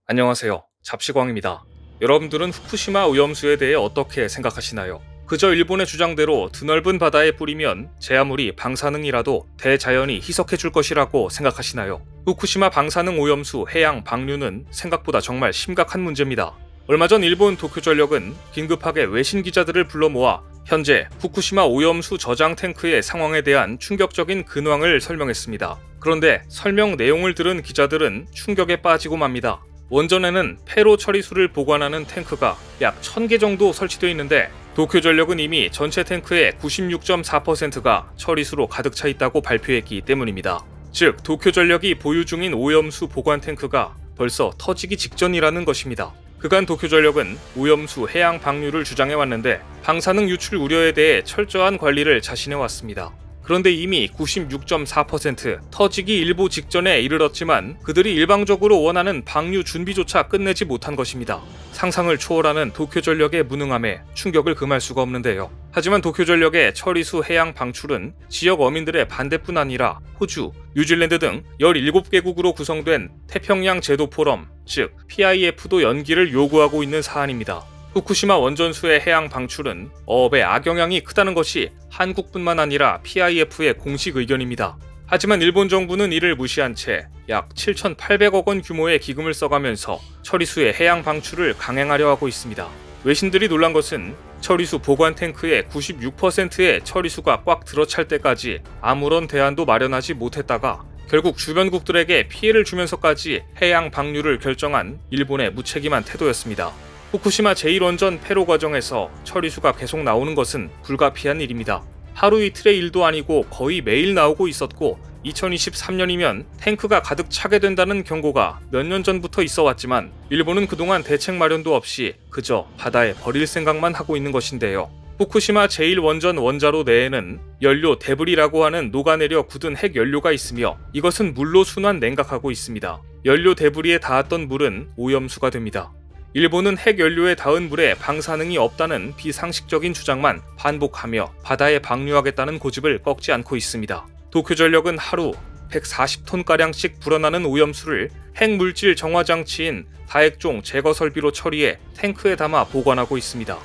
안녕하세요. 잡시광입니다. 여러분들은 후쿠시마 오염수에 대해 어떻게 생각하시나요? 그저 일본의 주장대로 드넓은 바다에 뿌리면 제 아무리 방사능이라도 대자연이 희석해 줄 것이라고 생각하시나요? 후쿠시마 방사능 오염수 해양 방류는 생각보다 정말 심각한 문제입니다. 얼마 전 일본 도쿄전력은 긴급하게 외신 기자들을 불러 모아 현재 후쿠시마 오염수 저장 탱크의 상황에 대한 충격적인 근황을 설명했습니다. 그런데 설명 내용을 들은 기자들은 충격에 빠지고 맙니다. 원전에는 폐로 처리수를 보관하는 탱크가 약 1000개 정도 설치되어 있는데 도쿄전력은 이미 전체 탱크의 96.4%가 처리수로 가득 차 있다고 발표했기 때문입니다. 즉, 도쿄전력이 보유 중인 오염수 보관 탱크가 벌써 터지기 직전이라는 것입니다. 그간 도쿄전력은 오염수 해양 방류를 주장해왔는데 방사능 유출 우려에 대해 철저한 관리를 자신해왔습니다. 그런데 이미 96.4% 터지기 일보 직전에 이르렀지만 그들이 일방적으로 원하는 방류 준비조차 끝내지 못한 것입니다. 상상을 초월하는 도쿄전력의 무능함에 충격을 금할 수가 없는데요. 하지만 도쿄전력의 처리수 해양 방출은 지역 어민들의 반대뿐 아니라 호주, 뉴질랜드 등 17개국으로 구성된 태평양 제도 포럼, 즉 PIF도 연기를 요구하고 있는 사안입니다. 후쿠시마 원전수의 해양 방출은 어업에 악영향이 크다는 것이 한국뿐만 아니라 PIF의 공식 의견입니다. 하지만 일본 정부는 이를 무시한 채 약 7,800억 원 규모의 기금을 써가면서 처리수의 해양 방출을 강행하려 하고 있습니다. 외신들이 놀란 것은 처리수 보관 탱크의 96%의 처리수가 꽉 들어찰 때까지 아무런 대안도 마련하지 못했다가 결국 주변국들에게 피해를 주면서까지 해양 방류를 결정한 일본의 무책임한 태도였습니다. 후쿠시마 제1원전 폐로 과정에서 처리수가 계속 나오는 것은 불가피한 일입니다. 하루 이틀의 일도 아니고 거의 매일 나오고 있었고 2023년이면 탱크가 가득 차게 된다는 경고가 몇 년 전부터 있어 왔지만 일본은 그동안 대책 마련도 없이 그저 바다에 버릴 생각만 하고 있는 것인데요. 후쿠시마 제1원전 원자로 내에는 연료 데브리라고 하는 녹아내려 굳은 핵 연료가 있으며 이것은 물로 순환 냉각하고 있습니다. 연료 데브리에 닿았던 물은 오염수가 됩니다. 일본은 핵 연료에 닿은 물에 방사능이 없다는 비상식적인 주장만 반복하며 바다에 방류하겠다는 고집을 꺾지 않고 있습니다. 도쿄전력은 하루 140톤가량씩 불어나는 오염수를 핵물질 정화장치인 다액종 제거 설비로 처리해 탱크에 담아 보관하고 있습니다.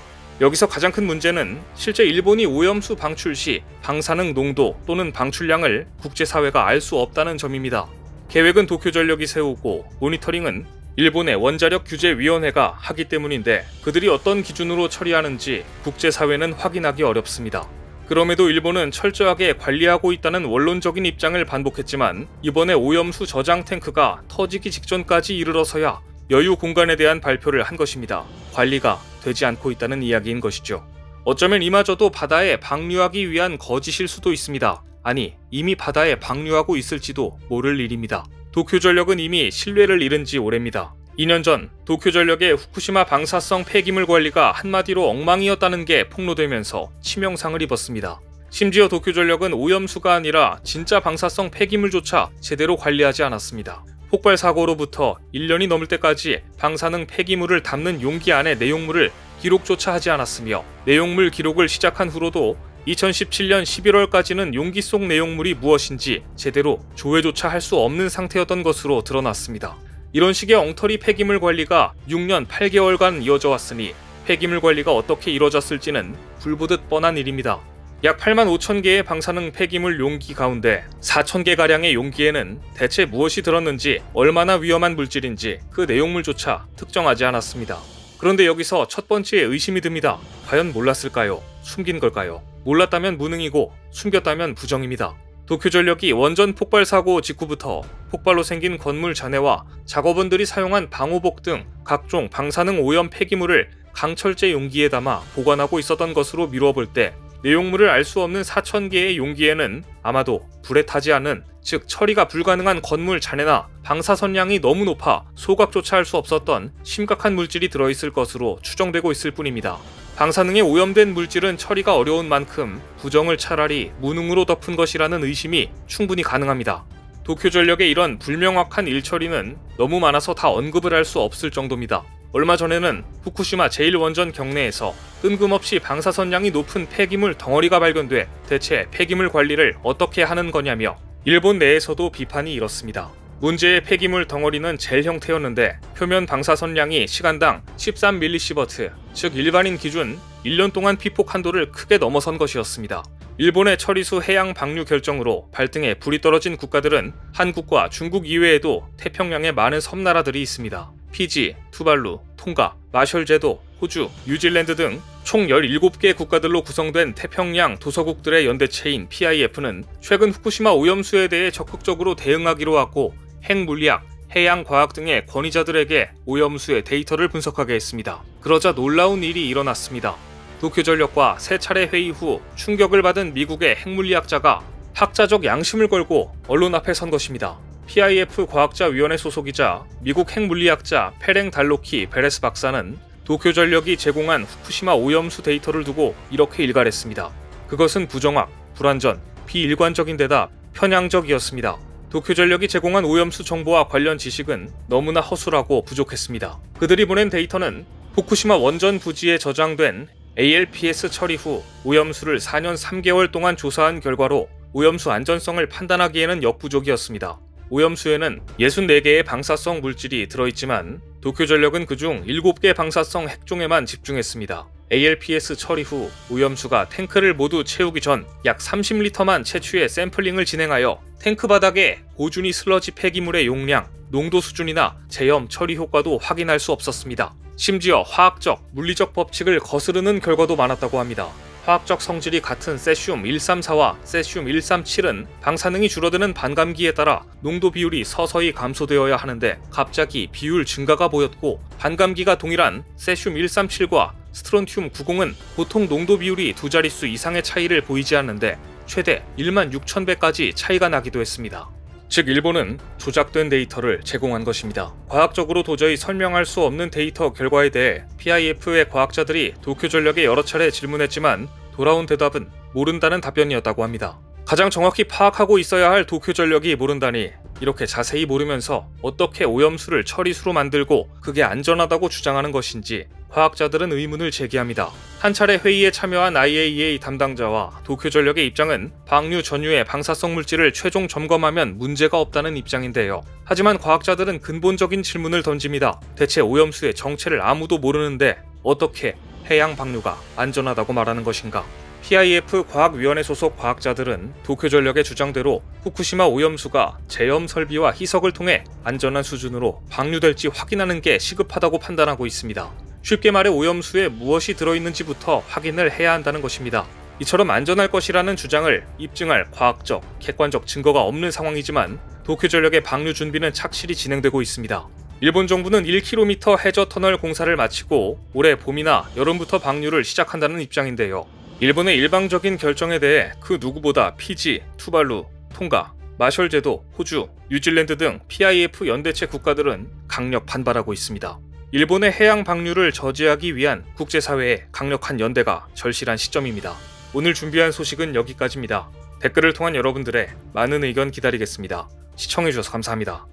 여기서 가장 큰 문제는 실제 일본이 오염수 방출 시 방사능 농도 또는 방출량을 국제사회가 알 수 없다는 점입니다. 계획은 도쿄전력이 세우고 모니터링은 일본의 원자력 규제위원회가 하기 때문인데 그들이 어떤 기준으로 처리하는지 국제사회는 확인하기 어렵습니다. 그럼에도 일본은 철저하게 관리하고 있다는 원론적인 입장을 반복했지만 이번에 오염수 저장 탱크가 터지기 직전까지 이르러서야 여유 공간에 대한 발표를 한 것입니다. 관리가 되지 않고 있다는 이야기인 것이죠. 어쩌면 이마저도 바다에 방류하기 위한 거짓일 수도 있습니다. 아니, 이미 바다에 방류하고 있을지도 모를 일입니다. 도쿄전력은 이미 신뢰를 잃은 지 오래입니다. 2년 전 도쿄전력의 후쿠시마 방사성 폐기물 관리가 한마디로 엉망이었다는 게 폭로되면서 치명상을 입었습니다. 심지어 도쿄전력은 오염수가 아니라 진짜 방사성 폐기물조차 제대로 관리하지 않았습니다. 폭발 사고로부터 1년이 넘을 때까지 방사능 폐기물을 담는 용기 안에 내용물을 기록조차 하지 않았으며 내용물 기록을 시작한 후로도 2017년 11월까지는 용기 속 내용물이 무엇인지 제대로 조회조차 할 수 없는 상태였던 것으로 드러났습니다. 이런 식의 엉터리 폐기물 관리가 6년 8개월간 이어져 왔으니 폐기물 관리가 어떻게 이뤄졌을지는 불보듯 뻔한 일입니다. 약 8만 5천 개의 방사능 폐기물 용기 가운데 4천 개가량의 용기에는 대체 무엇이 들었는지 얼마나 위험한 물질인지 그 내용물조차 특정하지 않았습니다. 그런데 여기서 첫 번째 의심이 듭니다. 과연 몰랐을까요? 숨긴 걸까요? 몰랐다면 무능이고 숨겼다면 부정입니다. 도쿄전력이 원전 폭발 사고 직후부터 폭발로 생긴 건물 잔해와 작업원들이 사용한 방호복 등 각종 방사능 오염 폐기물을 강철제 용기에 담아 보관하고 있었던 것으로 미뤄볼 때 내용물을 알 수 없는 4,000개의 용기에는 아마도 불에 타지 않은, 즉 처리가 불가능한 건물 잔해나 방사선량이 너무 높아 소각조차 할 수 없었던 심각한 물질이 들어있을 것으로 추정되고 있을 뿐입니다. 방사능에 오염된 물질은 처리가 어려운 만큼 부정을 차라리 무능으로 덮은 것이라는 의심이 충분히 가능합니다. 도쿄전력의 이런 불명확한 일처리는 너무 많아서 다 언급을 할 수 없을 정도입니다. 얼마 전에는 후쿠시마 제1원전 경내에서 뜬금없이 방사선량이 높은 폐기물 덩어리가 발견돼 대체 폐기물 관리를 어떻게 하는 거냐며 일본 내에서도 비판이 일었습니다. 문제의 폐기물 덩어리는 젤 형태였는데 표면 방사선량이 시간당 13mSv, 즉 일반인 기준 1년 동안 피폭 한도를 크게 넘어선 것이었습니다. 일본의 처리수 해양 방류 결정으로 발등에 불이 떨어진 국가들은 한국과 중국 이외에도 태평양에 많은 섬나라들이 있습니다. 피지, 투발루, 통가, 마셜제도, 호주, 뉴질랜드 등 총 17개 국가들로 구성된 태평양 도서국들의 연대체인 PIF는 최근 후쿠시마 오염수에 대해 적극적으로 대응하기로 하고 핵물리학, 해양과학 등의 권위자들에게 오염수의 데이터를 분석하게 했습니다. 그러자 놀라운 일이 일어났습니다. 도쿄전력과 3차례 회의 후 충격을 받은 미국의 핵물리학자가 학자적 양심을 걸고 언론 앞에 선 것입니다. PIF 과학자위원회 소속이자 미국 핵물리학자 페랭 달로키 베레스 박사는 도쿄전력이 제공한 후쿠시마 오염수 데이터를 두고 이렇게 일갈했습니다. 그것은 부정확, 불완전, 비일관적인 데다 편향적이었습니다. 도쿄전력이 제공한 오염수 정보와 관련 지식은 너무나 허술하고 부족했습니다. 그들이 보낸 데이터는 후쿠시마 원전 부지에 저장된 ALPS 처리 후 오염수를 4년 3개월 동안 조사한 결과로 오염수 안전성을 판단하기에는 역부족이었습니다. 오염수에는 64개의 방사성 물질이 들어있지만 도쿄전력은 그중 7개 방사성 핵종에만 집중했습니다. ALPS 처리 후 오염수가 탱크를 모두 채우기 전 약 30리터만 채취해 샘플링을 진행하여 탱크 바닥에 고준위 슬러지 폐기물의 용량, 농도 수준이나 제염 처리 효과도 확인할 수 없었습니다. 심지어 화학적, 물리적 법칙을 거스르는 결과도 많았다고 합니다. 화학적 성질이 같은 세슘 134와 세슘 137은 방사능이 줄어드는 반감기에 따라 농도 비율이 서서히 감소되어야 하는데 갑자기 비율 증가가 보였고, 반감기가 동일한 세슘 137과 스트론튬 90은 보통 농도 비율이 2자릿수 이상의 차이를 보이지 않는데 최대 16,000배까지 차이가 나기도 했습니다. 즉 일본은 조작된 데이터를 제공한 것입니다. 과학적으로 도저히 설명할 수 없는 데이터 결과에 대해 PIF의 과학자들이 도쿄전력에 여러 차례 질문했지만 돌아온 대답은 모른다는 답변이었다고 합니다. 가장 정확히 파악하고 있어야 할 도쿄전력이 모른다니, 이렇게 자세히 모르면서 어떻게 오염수를 처리수로 만들고 그게 안전하다고 주장하는 것인지 과학자들은 의문을 제기합니다. 한 차례 회의에 참여한 IAEA 담당자와 도쿄전력의 입장은 방류 전후의 방사성 물질을 최종 점검하면 문제가 없다는 입장인데요. 하지만 과학자들은 근본적인 질문을 던집니다. 대체 오염수의 정체를 아무도 모르는데 어떻게 해양 방류가 안전하다고 말하는 것인가? PIF 과학위원회 소속 과학자들은 도쿄전력의 주장대로 후쿠시마 오염수가 제염 설비와 희석을 통해 안전한 수준으로 방류될지 확인하는 게 시급하다고 판단하고 있습니다. 쉽게 말해 오염수에 무엇이 들어있는지부터 확인을 해야 한다는 것입니다. 이처럼 안전할 것이라는 주장을 입증할 과학적, 객관적 증거가 없는 상황이지만 도쿄전력의 방류 준비는 착실히 진행되고 있습니다. 일본 정부는 1km 해저 터널 공사를 마치고 올해 봄이나 여름부터 방류를 시작한다는 입장인데요. 일본의 일방적인 결정에 대해 그 누구보다 피지, 투발루, 통가, 마셜제도, 호주, 뉴질랜드 등 PIF 연대체 국가들은 강력 반발하고 있습니다. 일본의 해양 방류를 저지하기 위한 국제사회의 강력한 연대가 절실한 시점입니다. 오늘 준비한 소식은 여기까지입니다. 댓글을 통한 여러분들의 많은 의견 기다리겠습니다. 시청해주셔서 감사합니다.